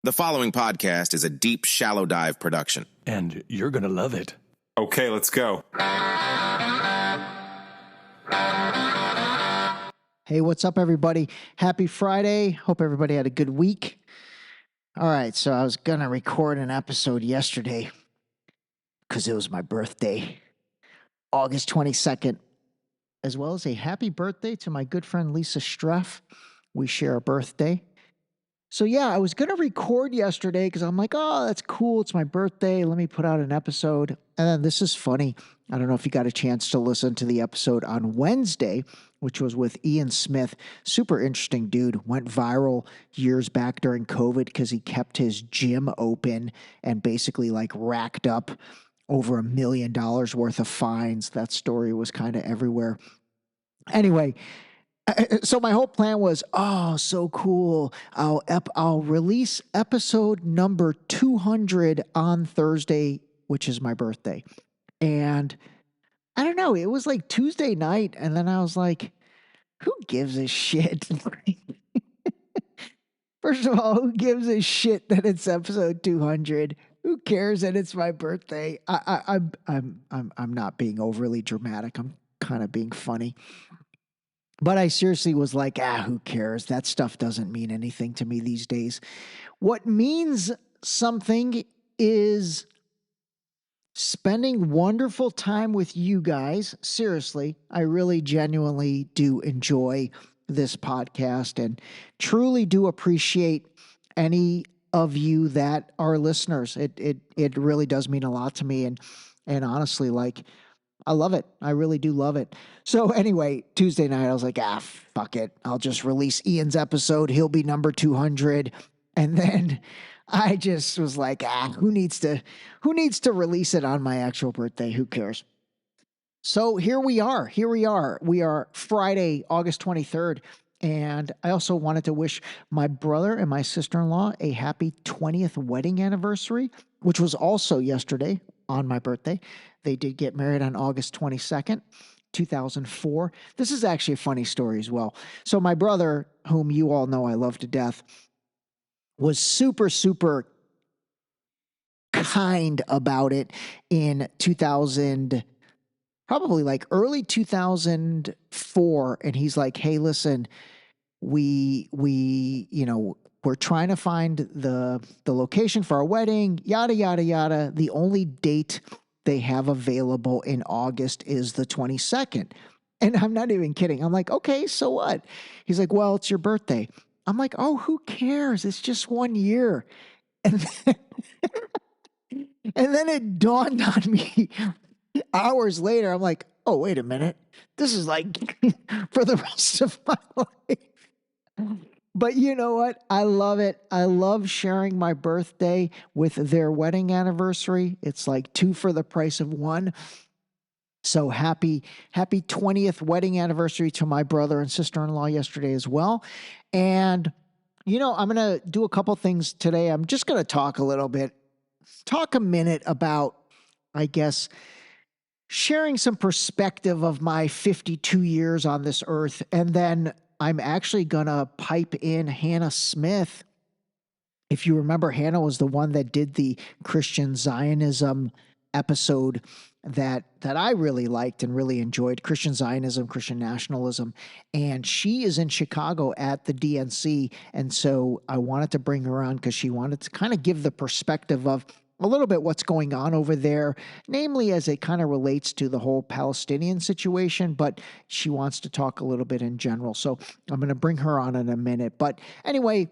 The following podcast is a deep, shallow dive production. And you're going to love it. Okay, let's go. Hey, what's up, everybody? Happy Friday. Hope everybody had a good week. All right, so I was going to record an episode yesterday because it was my birthday, August 22nd, as well as a happy birthday to my good friend Lisa Streff. We share a birthday. So yeah, I was going to record yesterday because I'm like, oh, that's cool. It's my birthday. Let me put out an episode. And then this is funny. I don't know if you got a chance to listen to the episode on Wednesday, which was with Ian Smith. Super interesting dude. Went viral years back during COVID because he kept his gym open and basically like racked up over $1 million worth of fines. That story was kind of everywhere. Anyway, so my whole plan was, oh, so cool. I'll release episode number 200 on Thursday, which is my birthday. And I don't know, it was like Tuesday night. And then I was like, who gives a shit? First of all, who gives a shit that it's episode 200? Who cares that it's my birthday? I'm not being overly dramatic. I'm kind of being funny. But I seriously was like, who cares? That stuff doesn't mean anything to me these days. What means something is spending wonderful time with you guys. Seriously, I really genuinely do enjoy this podcast and truly do appreciate any of you that are listeners. It really does mean a lot to me. And honestly, like, I love it. I really do love it. So anyway, Tuesday night, I was like, fuck it. I'll just release Ian's episode. He'll be number 200. And then I just was like, who needs to release it on my actual birthday? Who cares? So here we are. We are Friday, August 23rd. And I also wanted to wish my brother and my sister-in-law a happy 20th wedding anniversary, which was also yesterday on my birthday. They did get married on August 22nd, 2004. This is actually a funny story as well. So my brother, whom you all know I love to death, was super, super kind about it in 2000, probably like early 2004. And he's like, hey, listen, we're trying to find the location for our wedding, yada, yada, yada. The only date they have available in August is the 22nd. And I'm not even kidding. I'm like, okay, so what? He's like, well, it's your birthday. I'm like, oh, who cares? It's just 1 year. And then it dawned on me hours later. I'm like, oh, wait a minute. This is like for the rest of my life. But you know what? I love it. I love sharing my birthday with their wedding anniversary. It's like 2 for the price of 1. So happy 20th wedding anniversary to my brother and sister-in-law yesterday as well. And, I'm going to do a couple things today. I'm just going to talk a minute about, I guess, sharing some perspective of my 52 years on this earth. And then I'm actually going to pipe in Hannah Smith. If you remember, Hannah was the one that did the Christian Zionism episode that I really liked and really enjoyed, Christian Zionism, Christian nationalism. And she is in Chicago at the DNC. And so I wanted to bring her on because she wanted to kind of give the perspective of a little bit what's going on over there, namely as it kind of relates to the whole Palestinian situation, but she wants to talk a little bit in general. So I'm going to bring her on in a minute. But anyway,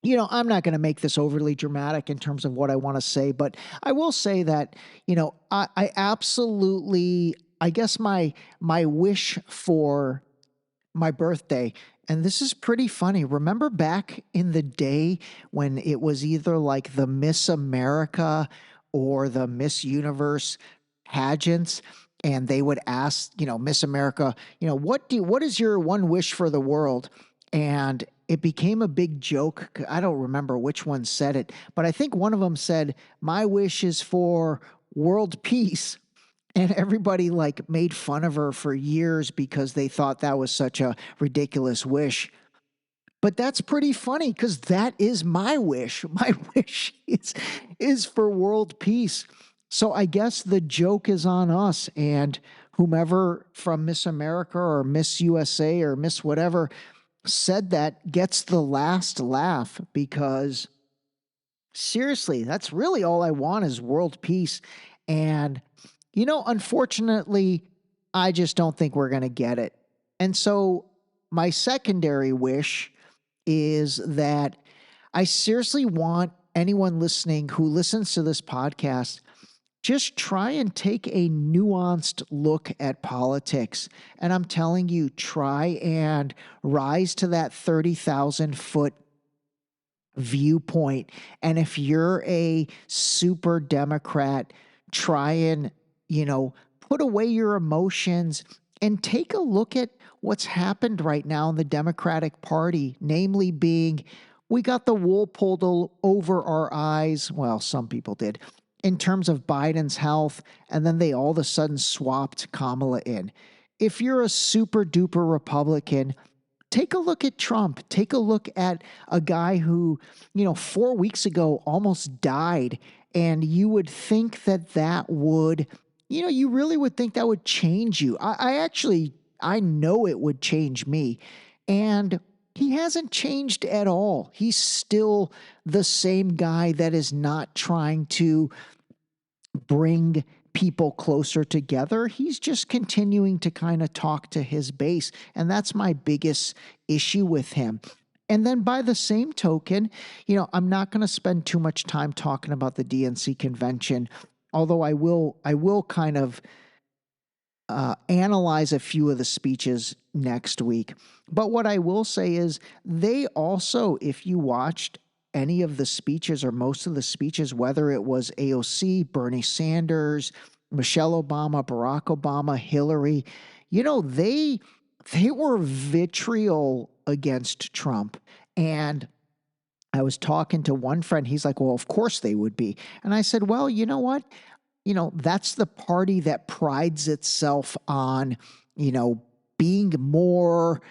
I'm not going to make this overly dramatic in terms of what I want to say, but I will say that, I absolutely, I guess my wish for my birthday, and this is pretty funny. Remember back in the day when it was either like the Miss America or the Miss Universe pageants, and they would ask, Miss America, what is your one wish for the world? And it became a big joke. I don't remember which one said it, but I think one of them said, my wish is for world peace. And everybody like made fun of her for years because they thought that was such a ridiculous wish. But that's pretty funny because that is my wish. My wish is for world peace. So I guess the joke is on us, and whomever from Miss America or Miss USA or Miss whatever said that gets the last laugh, because seriously, that's really all I want is world peace. And, unfortunately, I just don't think we're going to get it. And so my secondary wish is that I seriously want anyone listening who listens to this podcast, just try and take a nuanced look at politics. And I'm telling you, try and rise to that 30,000-foot viewpoint. And if you're a super Democrat, try and, put away your emotions and take a look at what's happened right now in the Democratic Party, namely being we got the wool pulled over our eyes. Well, some people did, in terms of Biden's health, and then they all of a sudden swapped Kamala in. If you're a super duper Republican, take a look at Trump. Take a look at a guy who, 4 weeks ago almost died. And you would think that would, you really would think that would change you. I know it would change me. And he hasn't changed at all. He's still the same guy that is not trying to bring people closer together. He's just continuing to kind of talk to his base. And that's my biggest issue with him. And then by the same token, I'm not going to spend too much time talking about the DNC convention, although I will kind of analyze a few of the speeches next week. But what I will say is they also, if you watched any of the speeches or most of the speeches, whether it was AOC, Bernie Sanders, Michelle Obama, Barack Obama, Hillary, they were vitriol against Trump. And I was talking to one friend. He's like, well, of course they would be. And I said, well, you know what? That's the party that prides itself on, being more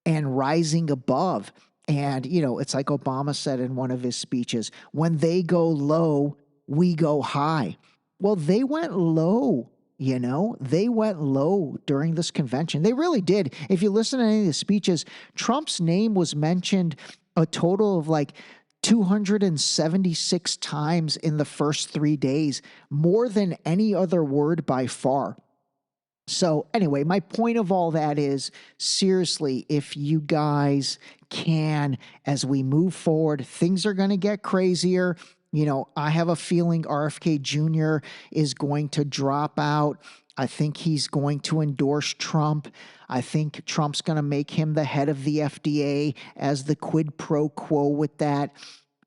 and rising above. And, it's like Obama said in one of his speeches, when they go low, we go high. Well, they went low, they went low during this convention. They really did. If you listen to any of the speeches, Trump's name was mentioned a total of like 276 times in the first 3 days, more than any other word by far. So anyway, my point of all that is, seriously, if you guys can, as we move forward, things are going to get crazier. I have a feeling RFK Jr. is going to drop out. I think he's going to endorse Trump. I think Trump's going to make him the head of the FDA as the quid pro quo with that.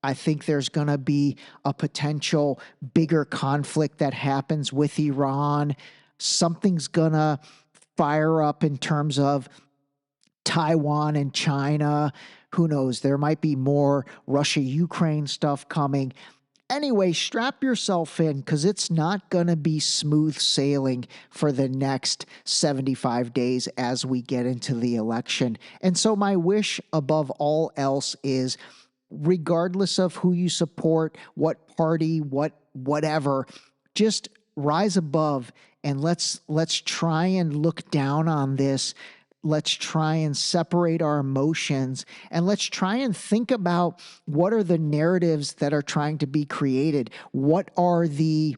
I think there's going to be a potential bigger conflict that happens with Iran. Something's going to fire up in terms of Taiwan and China. Who knows? There might be more Russia-Ukraine stuff coming. Anyway, strap yourself in because it's not going to be smooth sailing for the next 75 days as we get into the election. And so my wish above all else is, regardless of who you support, what party, whatever, just rise above and let's try and look down on this. Let's try and separate our emotions, and let's try and think about what are the narratives that are trying to be created. What are the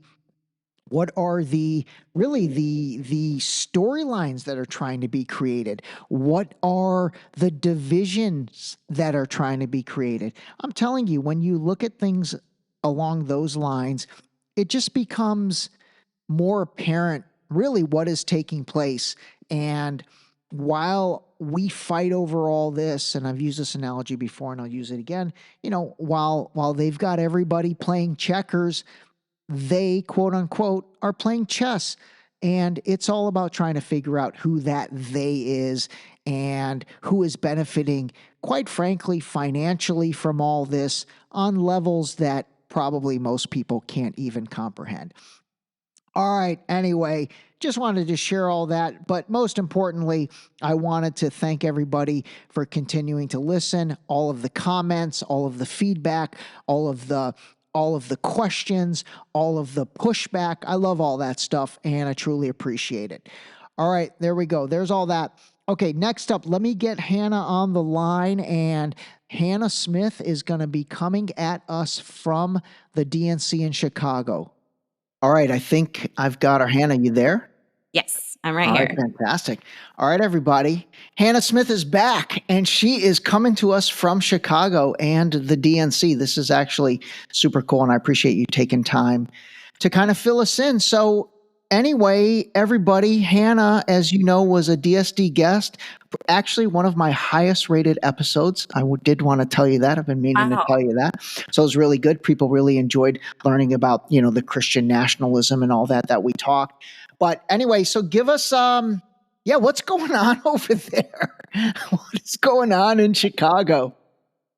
really the storylines that are trying to be created? What are the divisions that are trying to be created? I'm telling you, when you look at things along those lines, it just becomes more apparent really what is taking place. And while we fight over all this, and I've used this analogy before and I'll use it again, while they've got everybody playing checkers, they, quote unquote, are playing chess. And it's all about trying to figure out who that they is and who is benefiting, quite frankly, financially from all this on levels that probably most people can't even comprehend. All right. Anyway, just wanted to share all that. But most importantly, I wanted to thank everybody for continuing to listen, all of the comments, all of the feedback, all of the questions, all of the pushback. I love all that stuff, and I truly appreciate it. All right, there we go. There's all that. Okay, next up, let me get Hannah on the line, and Hannah Smith is going to be coming at us from the DNC in Chicago. All right, I think I've got her. Hannah, you there? Yes, I'm right All here. right, fantastic. All right, everybody. Hannah Smith is back, and she is coming to us from Chicago and the DNC. This is actually super cool, and I appreciate you taking time to kind of fill us in. So anyway, everybody, Hannah, as you know, was a DSD guest, actually one of my highest rated episodes. I did want to tell you that. I've been meaning to tell you that. So it was really good. People really enjoyed learning about, the Christian nationalism and all that we talked. But anyway, so give us, what's going on over there? What is going on in Chicago?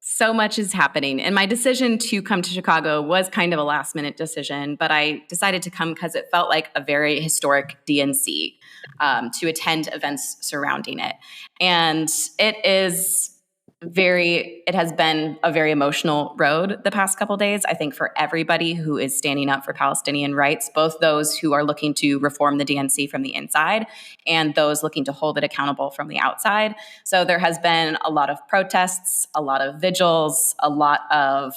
So much is happening. And my decision to come to Chicago was kind of a last minute decision, but I decided to come because it felt like a very historic DNC to attend events surrounding it. And it has been a very emotional road the past couple of days, I think, for everybody who is standing up for Palestinian rights, both those who are looking to reform the DNC from the inside and those looking to hold it accountable from the outside. So there has been a lot of protests, a lot of vigils, a lot of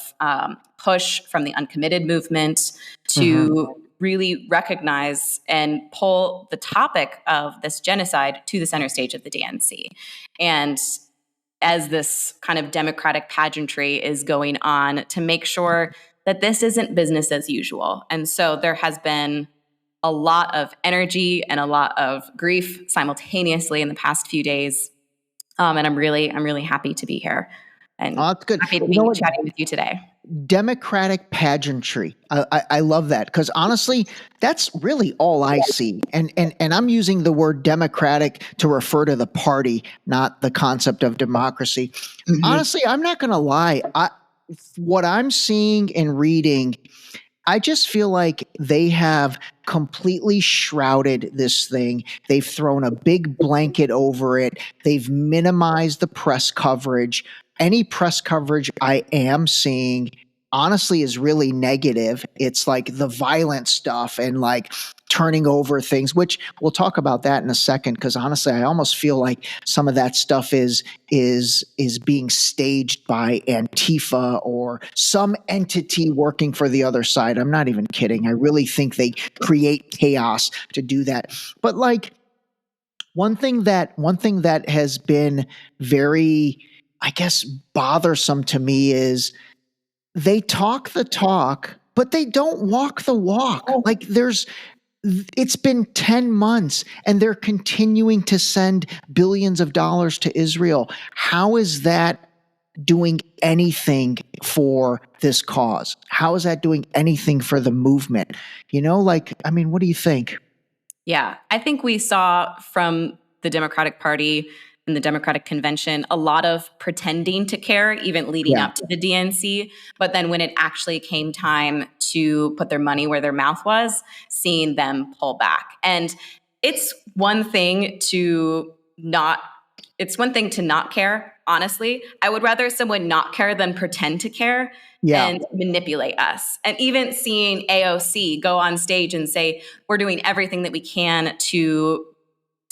push from the uncommitted movement to really recognize and pull the topic of this genocide to the center stage of the DNC. And as this kind of democratic pageantry is going on, to make sure that this isn't business as usual. And so there has been a lot of energy and a lot of grief simultaneously in the past few days. And I'm really happy to be here. And that's good. Happy to be chatting with you today. Democratic pageantry. I love that, because honestly, that's really all I see. And I'm using the word democratic to refer to the party, not the concept of democracy. Honestly, I'm not going to lie. What I'm seeing and reading, I just feel like they have completely shrouded this thing. They've thrown a big blanket over it. They've minimized the press coverage. Any press coverage I am seeing, honestly, is really negative. It's like the violent stuff and like turning over things, which we'll talk about that in a second, because honestly, I almost feel like some of that stuff is being staged by Antifa or some entity working for the other side. I'm not even kidding. I really think they create chaos to do that. But like one thing that has been very, I guess, bothersome to me is they talk the talk, but they don't walk the walk. Like it's been 10 months and they're continuing to send billions of dollars to Israel. How is that doing anything for this cause? How is that doing anything for the movement? What do you think? Yeah, I think we saw from the Democratic Party in the Democratic Convention a lot of pretending to care, even leading up to the DNC. But then when it actually came time to put their money where their mouth was, seeing them pull back. And it's one thing to not care, honestly. I would rather someone not care than pretend to care and manipulate us. And even seeing AOC go on stage and say, we're doing everything that we can to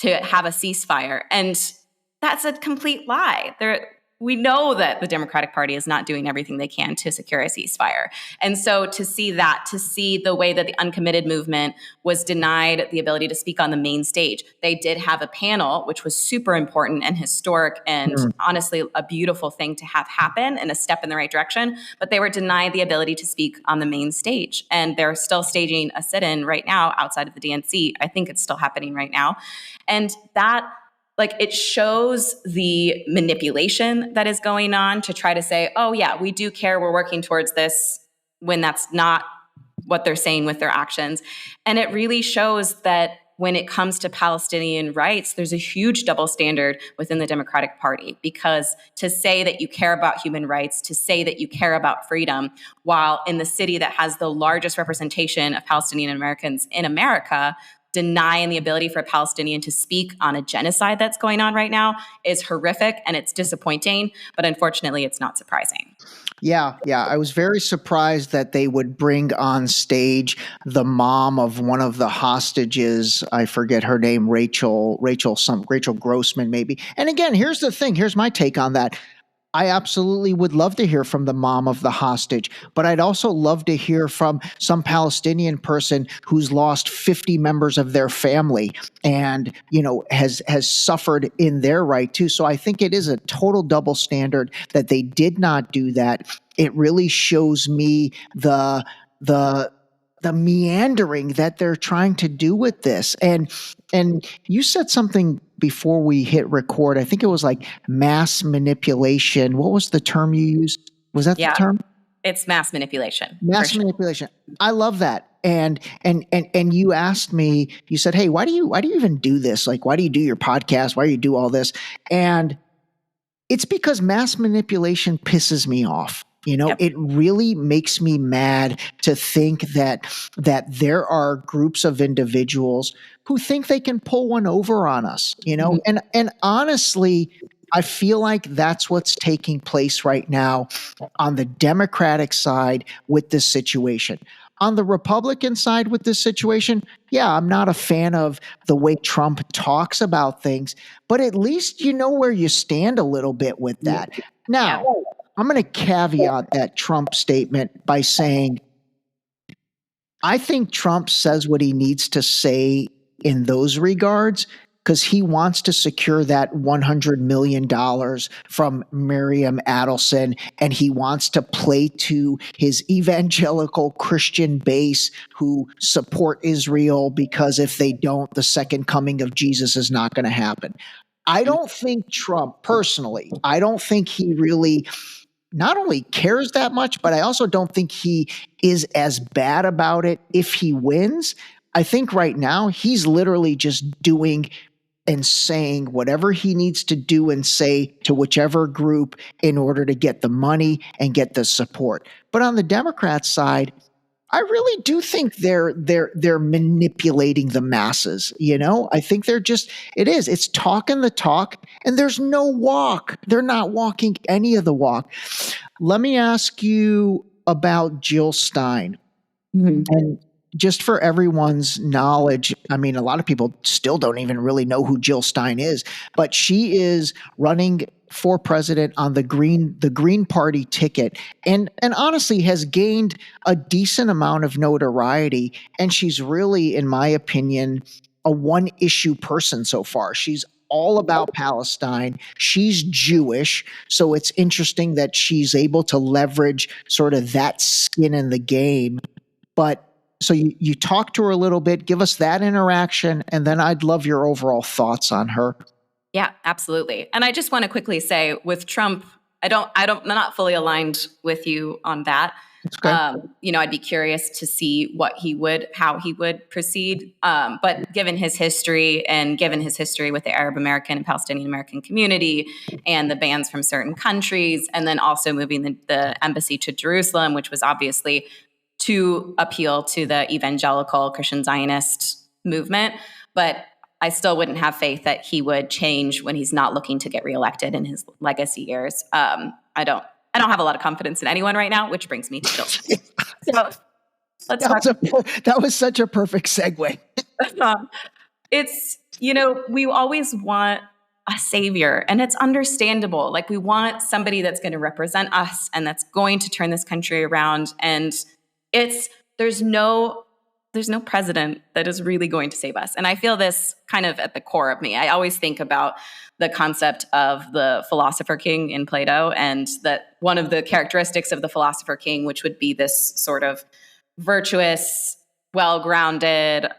have a ceasefire. And that's a complete lie. We know that the Democratic Party is not doing everything they can to secure a ceasefire. And so to see the way that the uncommitted movement was denied the ability to speak on the main stage. They did have a panel, which was super important and historic and honestly a beautiful thing to have happen and a step in the right direction. But they were denied the ability to speak on the main stage. And they're still staging a sit-in right now outside of the DNC. I think it's still happening right now. And that, it shows the manipulation that is going on to try to say, oh yeah, we do care, we're working towards this, when that's not what they're saying with their actions. And it really shows that when it comes to Palestinian rights, there's a huge double standard within the Democratic Party, because to say that you care about human rights, to say that you care about freedom, while in the city that has the largest representation of Palestinian Americans in America, denying the ability for a Palestinian to speak on a genocide that's going on right now is horrific, and it's disappointing, but unfortunately it's not surprising. Yeah. I was very surprised that they would bring on stage the mom of one of the hostages. I forget her name, Rachel Grossman, maybe. And again, here's the thing. Here's my take on that. I absolutely would love to hear from the mom of the hostage, but I'd also love to hear from some Palestinian person who's lost 50 members of their family and, has suffered in their right too. So I think it is a total double standard that they did not do that. It really shows me the meandering that they're trying to do with this. And you said something before we hit record. I think it was like mass manipulation. What was the term you used? Was that the term? It's mass manipulation. Mass manipulation. I love that. And you asked me, you said, "Hey, why do you even do this? Like, why do you do your podcast? Why do you do all this?" And it's because mass manipulation pisses me off. It really makes me mad to think that there are groups of individuals who think they can pull one over on us, and honestly, I feel like that's what's taking place right now on the Democratic side with this situation. On the Republican side with this situation, yeah, I'm not a fan of the way Trump talks about things, but at least you know where you stand a little bit with that. Now, I'm going to caveat that Trump statement by saying, I think Trump says what he needs to say in those regards because he wants to secure that $100 million from Miriam Adelson, and he wants to play to his evangelical Christian base who support Israel, because if they don't, the second coming of Jesus is not going to happen. I don't think Trump, personally, I don't think he really not only cares that much, but I also don't think he is as bad about it if he wins. I think right now he's literally just doing and saying whatever he needs to do and say to whichever group in order to get the money and get the support. But on the Democrat side, I really do think they're manipulating the masses. I think it's talking the talk and there's no walk. They're not walking any of the walk. Let me ask you about Jill Stein. Mm-hmm. And just for everyone's knowledge, I mean, a lot of people still don't even really know who Jill Stein is, but she is running for president on the Green Party ticket, and honestly has gained a decent amount of notoriety. And she's really, in my opinion, a one-issue person so far. She's all about Palestine. She's Jewish, so it's interesting that she's able to leverage sort of that skin in the game. But so you talk to her a little bit, give us that interaction, and then I'd love your overall thoughts on her. Yeah, absolutely. And I just want to quickly say with Trump, I'm not fully aligned with you on that. Okay. I'd be curious to see how he would proceed. But given his history with the Arab American and Palestinian American community and the bans from certain countries, and then also moving the embassy to Jerusalem, which was obviously to appeal to the evangelical Christian Zionist movement. But I still wouldn't have faith that he would change when he's not looking to get reelected in his legacy years. I don't have a lot of confidence in anyone right now, which brings me to Jill. So that was such a perfect segue. We always want a savior, and it's understandable. Like, we want somebody that's going to represent us and that's going to turn this country around. And there's no president that is really going to save us. And I feel this kind of at the core of me. I always think about the concept of the philosopher king in Plato, and that one of the characteristics of the philosopher king, which would be this sort of virtuous, well-grounded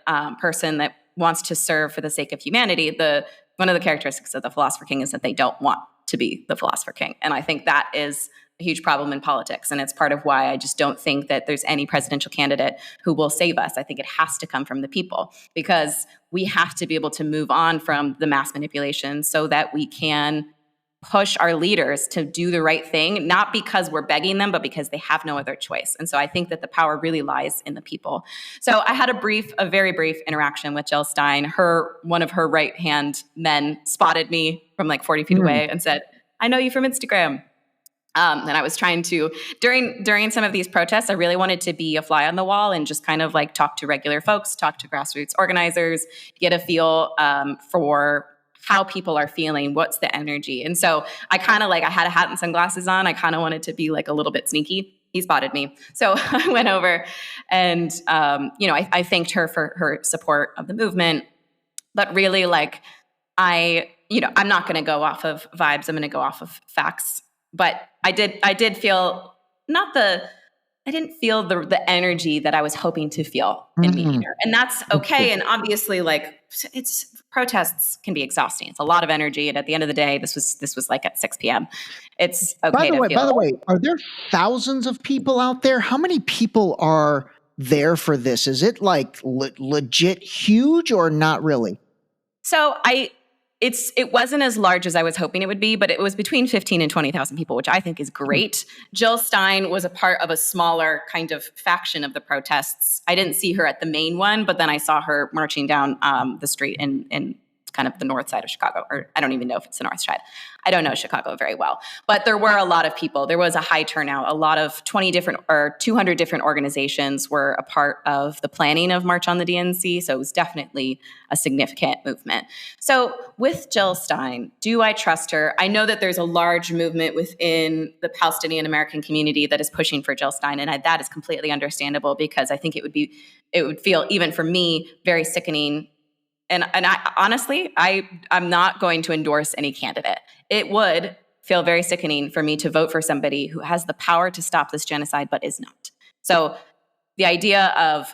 person that wants to serve for the sake of humanity. One of the characteristics of the philosopher king is that they don't want to be the philosopher king. And I think that is a huge problem in politics. And it's part of why I just don't think that there's any presidential candidate who will save us. I think it has to come from the people, because we have to be able to move on from the mass manipulation so that we can push our leaders to do the right thing, not because we're begging them, but because they have no other choice. And so I think that the power really lies in the people. So I had a very brief interaction with Jill Stein. One of her right-hand men spotted me from like 40 feet away and said, "I know you from Instagram." And I was trying to, during some of these protests, I really wanted to be a fly on the wall and just kind of like talk to regular folks, talk to grassroots organizers, get a feel for how people are feeling, what's the energy. And so I kind of I had a hat and sunglasses on. I kind of wanted to be like a little bit sneaky. He spotted me. So I went over and, I thanked her for her support of the movement. But really, I'm not going to go off of vibes. I'm going to go off of facts. But I did feel I didn't feel the energy that I was hoping to feel in meeting her. And that's okay. And obviously, protests can be exhausting. It's a lot of energy. And at the end of the day, this was like at 6 p.m. It's okay. By the way, are there thousands of people out there? How many people are there for this? Is it legit huge or not really? So it wasn't as large as I was hoping it would be, but it was between 15 and 20,000 people, which I think is great. Jill Stein was a part of a smaller kind of faction of the protests. I didn't see her at the main one, but then I saw her marching down the street in kind of the north side of Chicago, or I don't even know if it's the north side. I don't know Chicago very well, but there were a lot of people. There was a high turnout. A lot of 200 different organizations were a part of the planning of March on the DNC. So it was definitely a significant movement. So with Jill Stein, do I trust her? I know that there's a large movement within the Palestinian American community that is pushing for Jill Stein. And that is completely understandable, because I think it would feel, even for me, very sickening. And I honestly, I'm not going to endorse any candidate. It would feel very sickening for me to vote for somebody who has the power to stop this genocide, but is not. So the idea of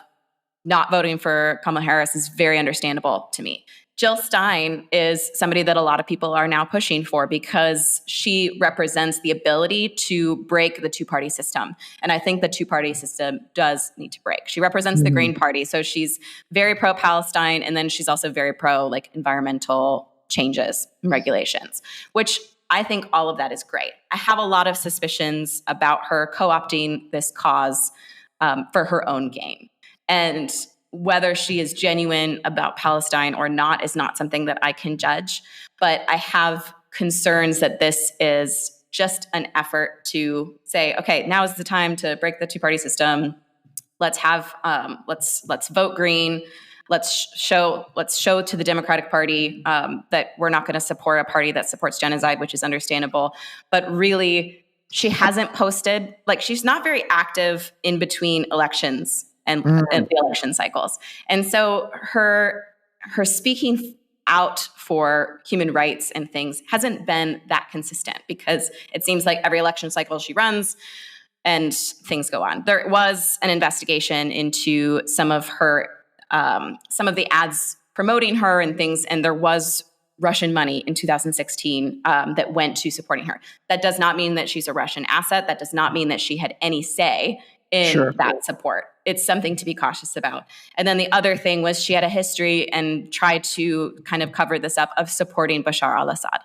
not voting for Kamala Harris is very understandable to me. Jill Stein is somebody that a lot of people are now pushing for, because she represents the ability to break the two-party system. And I think the two-party system does need to break. She represents the Green Party. So she's very pro-Palestine, and then she's also very pro environmental changes and regulations, which I think all of that is great. I have a lot of suspicions about her co-opting this cause for her own gain. And whether she is genuine about Palestine or not is not something that I can judge. But I have concerns that this is just an effort to say, okay, now is the time to break the two-party system. Let's have let's vote green. Let's show to the Democratic Party that we're not going to support a party that supports genocide, which is understandable. But really, she hasn't posted, she's not very active in between elections and the election cycles. And so her speaking out for human rights and things hasn't been that consistent, because it seems like every election cycle she runs and things go on. There was an investigation into some of the ads promoting her and things, and there was Russian money in 2016 that went to supporting her. That does not mean that she's a Russian asset. That does not mean that she had any say in that support. It's something to be cautious about. And then the other thing was she had a history, and tried to kind of cover this up, of supporting Bashar al-Assad.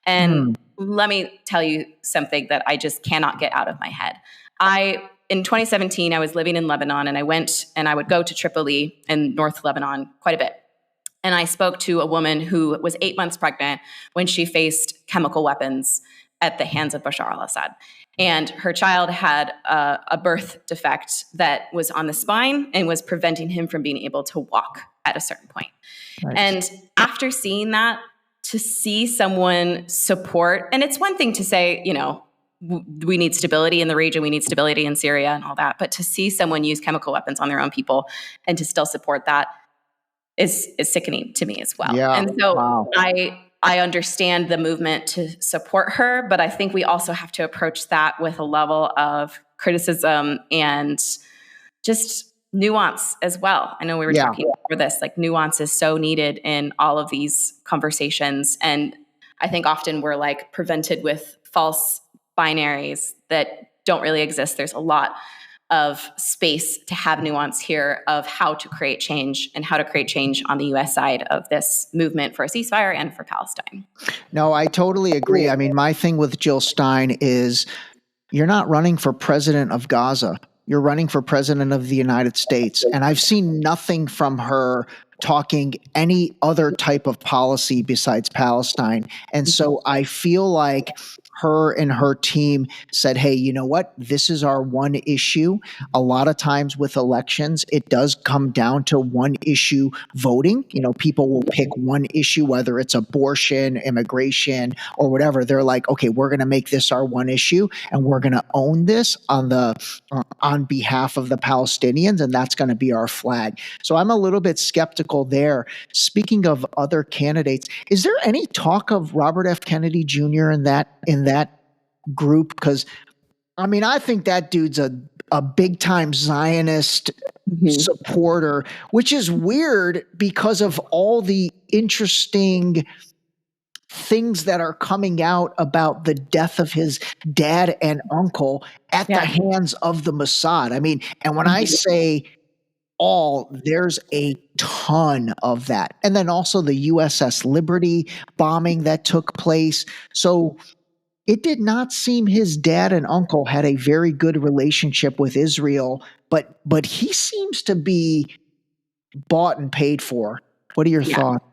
And let me tell you something that I just cannot get out of my head. In 2017, I was living in Lebanon, and I would go to Tripoli in North Lebanon quite a bit. And I spoke to a woman who was 8 months pregnant when she faced chemical weapons at the hands of Bashar al-Assad. And her child had a birth defect that was on the spine and was preventing him from being able to walk at a certain point. Nice. And after seeing that, to see someone support, and it's one thing to say, we need stability in the region, we need stability in Syria and all that, but to see someone use chemical weapons on their own people and to still support that is sickening to me as well. Yeah. And so I understand the movement to support her, but I think we also have to approach that with a level of criticism and just nuance as well. I know we were talking about this, nuance is so needed in all of these conversations. And I think often we're prevented with false binaries that don't really exist. There's a lot of space to have nuance here of how to create change and how to create change on the U.S. side of this movement for a ceasefire and for Palestine. No, I totally agree. I mean, my thing with Jill Stein is you're not running for president of Gaza. You're running for president of the United States. And I've seen nothing from her talking any other type of policy besides Palestine. And so I feel like her and her team said, hey, you know what? This is our one issue. A lot of times with elections, it does come down to one issue voting. You know, people will pick one issue, whether it's abortion, immigration, or whatever. They're like, okay, we're going to make this our one issue, and we're going to own this on behalf of the Palestinians, and that's going to be our flag. So I'm a little bit skeptical there. Speaking of other candidates, is there any talk of Robert F. Kennedy Jr. in that group? Because I mean, I think that dude's a big time Zionist supporter, which is weird because of all the interesting things that are coming out about the death of his dad and uncle at the hands of the Mossad. I mean, and when I say there's a ton of that. And then also the USS Liberty bombing that took place. So it did not seem his dad and uncle had a very good relationship with Israel, but he seems to be bought and paid for. What are your thoughts?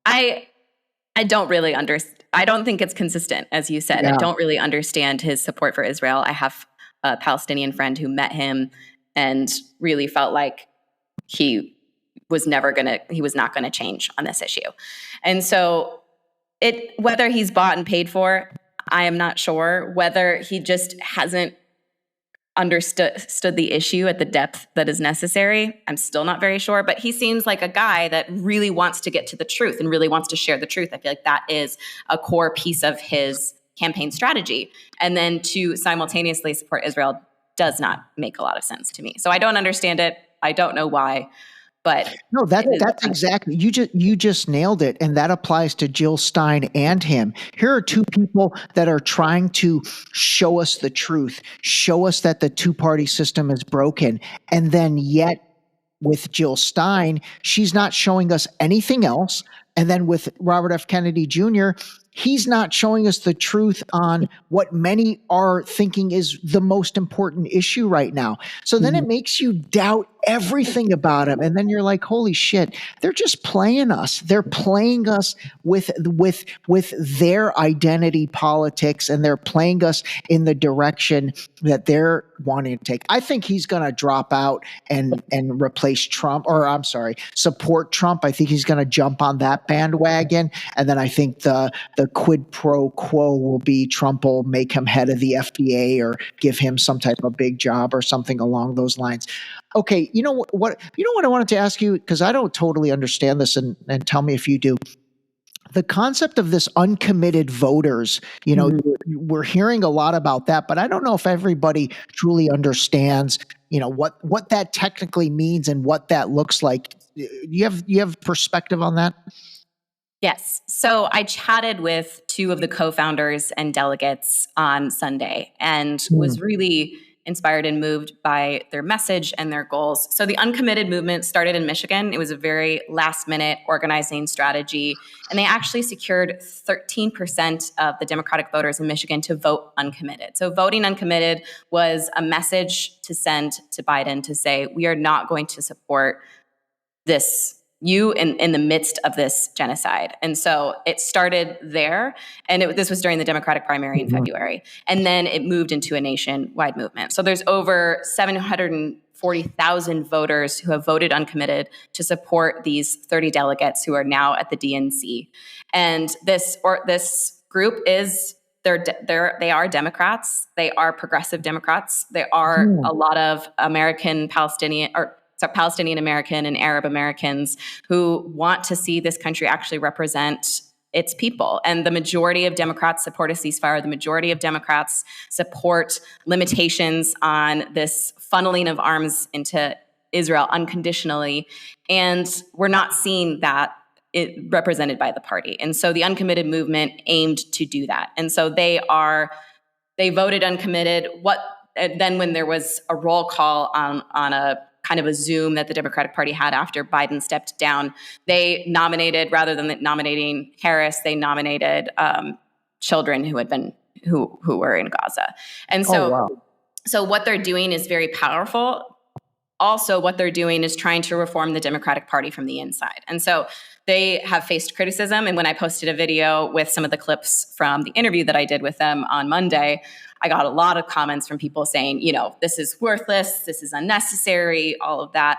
I don't really understand. I don't think it's consistent, as you said. I don't really understand his support for Israel. I have a Palestinian friend who met him and really felt like he was not going to change on this issue. And so whether he's bought and paid for, I am not sure. Whether he just hasn't understood the issue at the depth that is necessary, I'm still not very sure. But he seems like a guy that really wants to get to the truth and really wants to share the truth. I feel like that is a core piece of his campaign strategy. And then to simultaneously support Israel does not make a lot of sense to me. So I don't understand it. I don't know why. But no, that's exactly, you just nailed it. And that applies to Jill Stein and him. Here are two people that are trying to show us the truth, show us that the two-party system is broken. And then yet with Jill Stein, she's not showing us anything else. And then with Robert F. Kennedy Jr., he's not showing us the truth on what many are thinking is the most important issue right now. So then it makes you doubt everything about him. And then you're like, holy shit, they're just playing us. They're playing us with their identity politics, and they're playing us in the direction that they're wanting to take. I think he's going to drop out and replace Trump, or I'm sorry, support Trump. I think he's going to jump on that bandwagon. And then I think the quid pro quo will be Trump will make him head of the FDA or give him some type of big job or something along those lines. Okay, you know what I wanted to ask you, because I don't totally understand this, and tell me if you do. The concept of this uncommitted voters, we're hearing a lot about that, but I don't know if everybody truly understands, what that technically means and what that looks like. You have perspective on that? Yes. So I chatted with two of the co-founders and delegates on Sunday and was really inspired and moved by their message and their goals. So the uncommitted movement started in Michigan. It was a very last-minute organizing strategy, and they actually secured 13% of the Democratic voters in Michigan to vote uncommitted. So voting uncommitted was a message to send to Biden to say, we are not going to support you in the midst of this genocide. And so it started there. And this was during the Democratic primary in February. And then it moved into a nationwide movement. So there's over 740,000 voters who have voted uncommitted to support these 30 delegates who are now at the DNC. And this group they are Democrats. They are progressive Democrats. They are a lot of Palestinian American and Arab Americans who want to see this country actually represent its people. And the majority of Democrats support a ceasefire. The majority of Democrats support limitations on this funneling of arms into Israel unconditionally. And we're not seeing that represented by the party. And so the uncommitted movement aimed to do that. And so they are They voted uncommitted. Then when there was a roll call on a kind of a Zoom that the Democratic Party had after Biden stepped down, they nominated, rather than nominating Harris, they nominated children who were in Gaza. And so, so what they're doing is very powerful. Also, what they're doing is trying to reform the Democratic Party from the inside. And so they have faced criticism. And when I posted a video with some of the clips from the interview that I did with them on Monday, I got a lot of comments from people saying, this is worthless, this is unnecessary, all of that.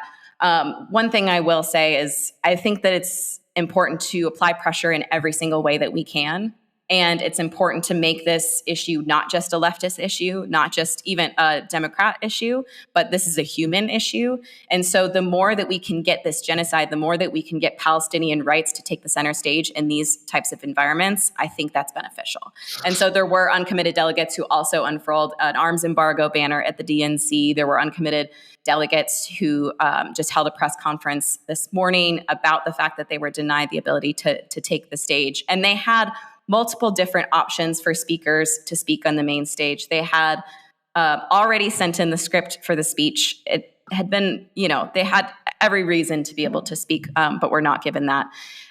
One thing I will say is I think that it's important to apply pressure in every single way that we can. And it's important to make this issue not just a leftist issue, not just even a Democrat issue, but this is a human issue. And so the more that we can get this genocide, the more that we can get Palestinian rights to take the center stage in these types of environments, I think that's beneficial. And so there were uncommitted delegates who also unfurled an arms embargo banner at the DNC. There were uncommitted delegates who just held a press conference this morning about the fact that they were denied the ability to take the stage. And they had multiple different options for speakers to speak on the main stage. They had already sent in the script for the speech. It had been, they had every reason to be able to speak, but were not given that.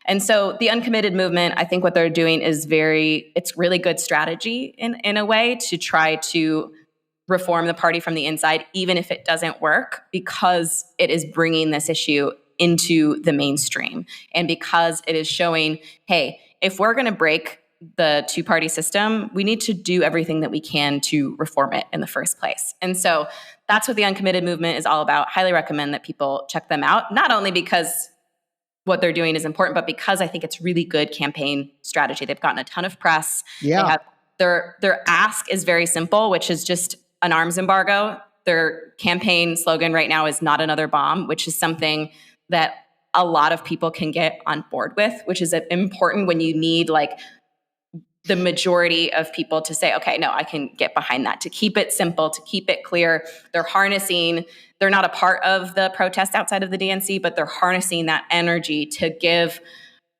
And so the uncommitted movement, I think what they're doing is it's really good strategy in a way to try to reform the party from the inside, even if it doesn't work, because it is bringing this issue into the mainstream. And because it is showing, hey, if we're going to break the two-party system, we need to do everything that we can to reform it in the first place. And so that's what the uncommitted movement is all about. Highly recommend that people check them out, not only because what they're doing is important, but because I think it's really good campaign strategy. They've gotten a ton of press. Yeah. Their ask is very simple, which is just an arms embargo. Their campaign slogan right now is not another bomb, which is something that a lot of people can get on board with, which is important when you need the majority of people to say, okay, no, I can get behind that, to keep it simple, to keep it clear. They're not a part of the protest outside of the DNC, but they're harnessing that energy to give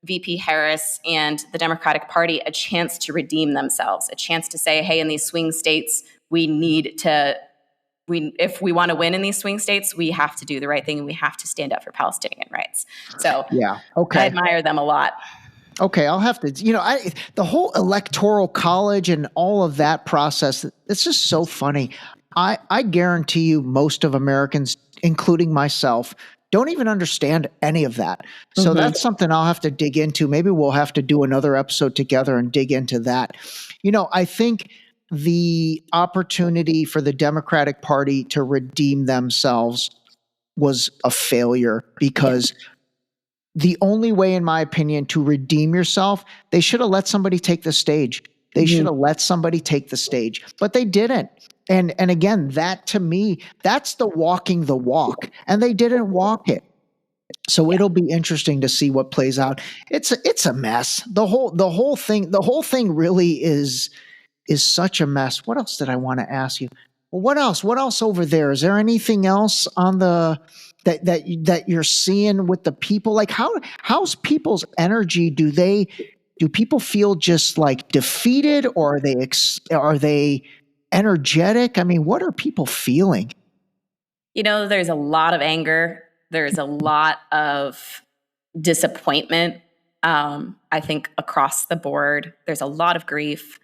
VP Harris and the Democratic Party a chance to redeem themselves, a chance to say, hey, in these swing states, if we want to win in these swing states, we have to do the right thing and we have to stand up for Palestinian rights. So I admire them a lot. Okay, I'll have to, the whole electoral college and all of that process, it's just so funny. I guarantee you most of Americans, including myself, don't even understand any of that. So that's something I'll have to dig into. Maybe we'll have to do another episode together and dig into that. I think the opportunity for the Democratic Party to redeem themselves was a failure because the only way, in my opinion, to redeem yourself, they should have let somebody take the stage. They should have let somebody take the stage, but they didn't. And again, that to me, that's the walking the walk, and they didn't walk it. So it'll be interesting to see what plays out. It's a mess. The whole thing really is such a mess. What else did I want to ask you? Well, what else over there? Is there anything else on the that you're seeing with the people? How's people's energy? Do people feel just defeated, or are they energetic? I mean, what are people feeling? There's a lot of anger. There's a lot of disappointment. I think across the board, there's a lot of grief.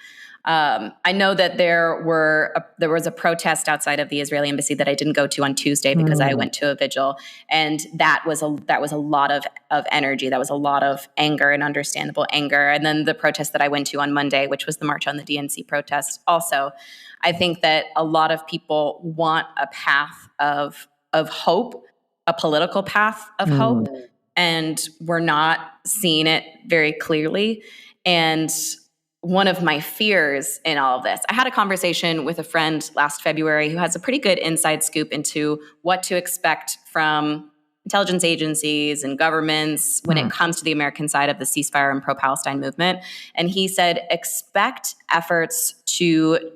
I know that there was a protest outside of the Israeli embassy that I didn't go to on Tuesday because I went to a vigil, and that was a lot of energy. That was a lot of anger and understandable anger. And then the protest that I went to on Monday, which was the March on the DNC protest, also, I think that a lot of people want a path of hope, a political path of hope, and we're not seeing it very clearly. And one of my fears in all of this, I had a conversation with a friend last February who has a pretty good inside scoop into what to expect from intelligence agencies and governments when it comes to the American side of the ceasefire and pro-Palestine movement. And he said, expect efforts to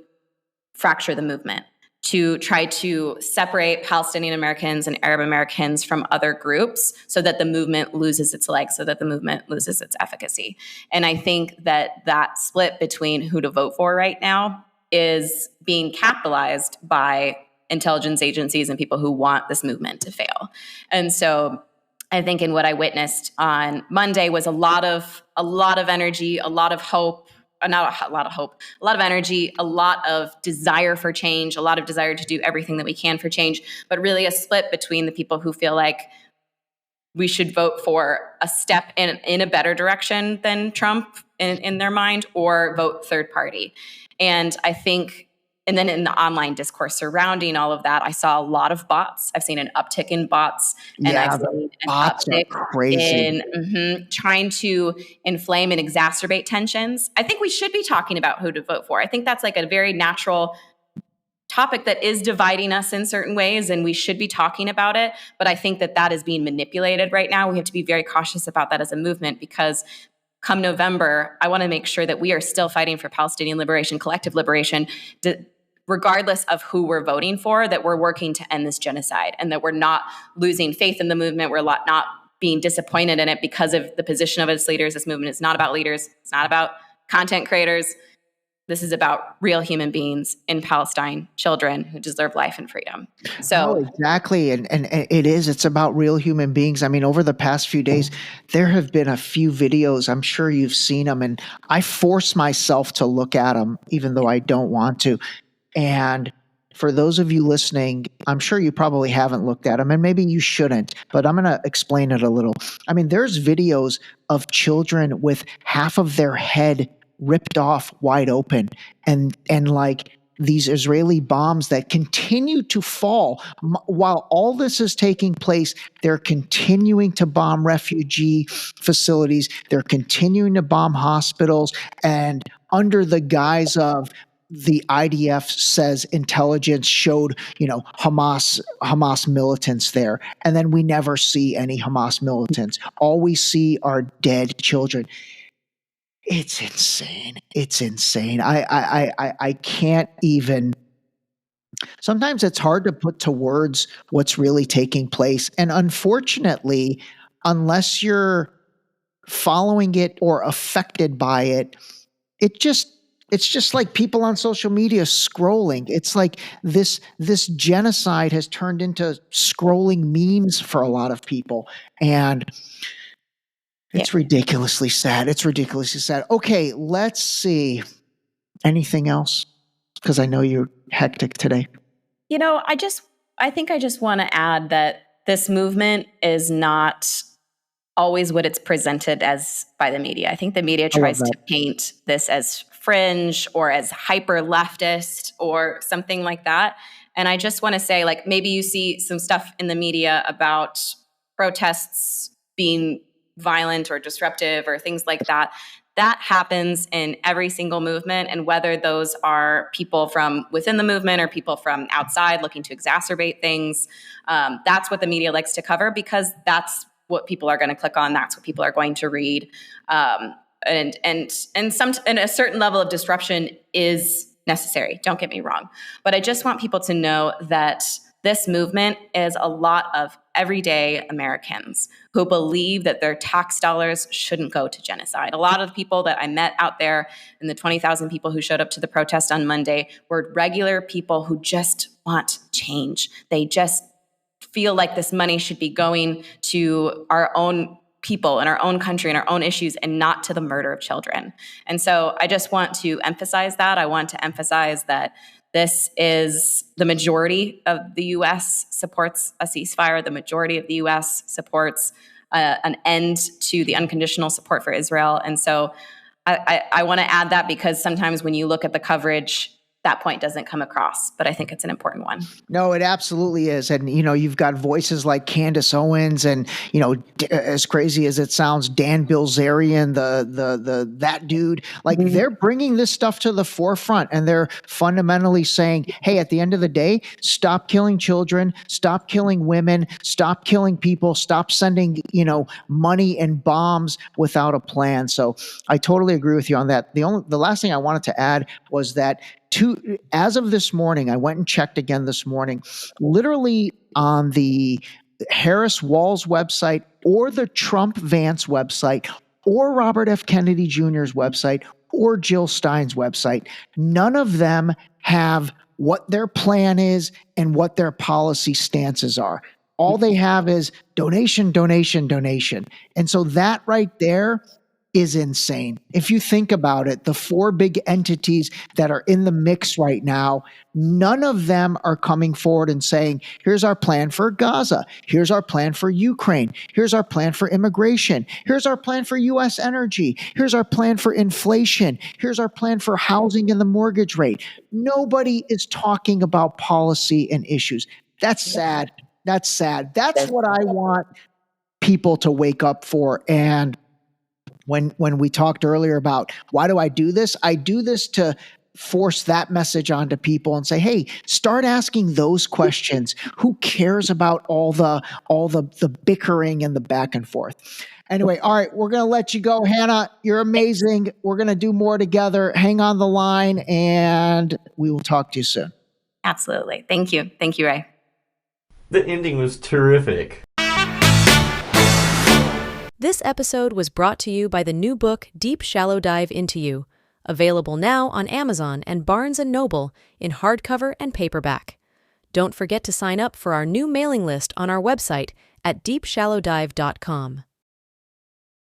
fracture the movement, to try to separate Palestinian Americans and Arab Americans from other groups so that the movement loses its legs, so that the movement loses its efficacy. And I think that split between who to vote for right now is being capitalized by intelligence agencies and people who want this movement to fail. And so I think in what I witnessed on Monday was a lot of energy, a lot of hope, not a lot of hope, a lot of energy, a lot of desire for change, a lot of desire to do everything that we can for change, but really a split between the people who feel like we should vote for a step in a better direction than Trump in their mind, or vote third party. And I think, and then in the online discourse surrounding all of that, I saw a lot of bots. I've seen an uptick in bots, and I've seen an uptick in trying to inflame and exacerbate tensions. I think we should be talking about who to vote for. I think that's like a very natural topic that is dividing us in certain ways, and we should be talking about it. But I think that is being manipulated right now. We have to be very cautious about that as a movement, because come November, I want to make sure that we are still fighting for Palestinian liberation, collective liberation, regardless of who we're voting for, that we're working to end this genocide, and that we're not losing faith in the movement. We're not being disappointed in it because of the position of its leaders. This movement is not about leaders. It's not about content creators. This is about real human beings in Palestine, children who deserve life and freedom. So exactly. And it is, it's about real human beings. I mean, over the past few days, there have been a few videos, I'm sure you've seen them, and I force myself to look at them, even though I don't want to. And for those of you listening, I'm sure you probably haven't looked at them, and maybe you shouldn't, but I'm going to explain it a little. I mean, there's videos of children with half of their head ripped off wide open, and like these Israeli bombs that continue to fall. While all this is taking place, they're continuing to bomb refugee facilities. They're continuing to bomb hospitals, and under the guise of the IDF says intelligence showed, Hamas militants there. And then we never see any Hamas militants. All we see are dead children. It's insane. It's insane. I can't even. Sometimes it's hard to put to words what's really taking place. And unfortunately, unless you're following it or affected by it, it's just like people on social media scrolling. It's like this genocide has turned into scrolling memes for a lot of people. And it's ridiculously sad. It's ridiculously sad. Okay, let's see. Anything else? Because I know you're hectic today. I think I just want to add that this movement is not always what it's presented as by the media. I think the media tries to paint this as fringe or as hyper leftist or something like that. And I just want to say, like, maybe you see some stuff in the media about protests being violent or disruptive or things like that. That happens in every single movement. And whether those are people from within the movement or people from outside looking to exacerbate things, that's what the media likes to cover, because that's what people are going to click on. That's what people are going to read. And a certain level of disruption is necessary. Don't get me wrong. But I just want people to know that this movement is a lot of everyday Americans who believe that their tax dollars shouldn't go to genocide. A lot of the people that I met out there, and the 20,000 people who showed up to the protest on Monday, were regular people who just want change. They just feel like this money should be going to our own people in our own country and our own issues, and not to the murder of children. And so I just want to emphasize that. I want to emphasize that this is the majority of the U.S. supports a ceasefire. The majority of the U.S. supports an end to the unconditional support for Israel. And so I want to add that, because sometimes when you look at the coverage, that point doesn't come across, but I think it's an important one. No, it absolutely is. And, you've got voices like Candace Owens and, as crazy as it sounds, Dan Bilzerian, that dude, like they're bringing this stuff to the forefront, and they're fundamentally saying, hey, at the end of the day, stop killing children, stop killing women, stop killing people, stop sending, money and bombs without a plan. So I totally agree with you on that. The last thing I wanted to add was that as of this morning, I went and checked again this morning, literally on the Harris Walz website or the Trump Vance website or Robert F. Kennedy Jr.'s website or Jill Stein's website. None of them have what their plan is and what their policy stances are. All they have is donation, donation, donation. And so that right there is insane. If you think about it, the four big entities that are in the mix right now, none of them are coming forward and saying, here's our plan for Gaza. Here's our plan for Ukraine. Here's our plan for immigration. Here's our plan for U.S. energy. Here's our plan for inflation. Here's our plan for housing and the mortgage rate. Nobody is talking about policy and issues. That's sad. That's sad. That's what I want people to wake up for. And when we talked earlier about why do I do this? I do this to force that message onto people and say, hey, start asking those questions. Who cares about all the bickering and the back and forth? Anyway, all right, we're going to let you go. Hannah, you're amazing. We're going to do more together. Hang on the line, and we will talk to you soon. Absolutely. Thank you. Thank you, Ray. The ending was terrific. This episode was brought to you by the new book, Deep Shallow Dive Into You, available now on Amazon and Barnes & Noble in hardcover and paperback. Don't forget to sign up for our new mailing list on our website at deepshallowdive.com.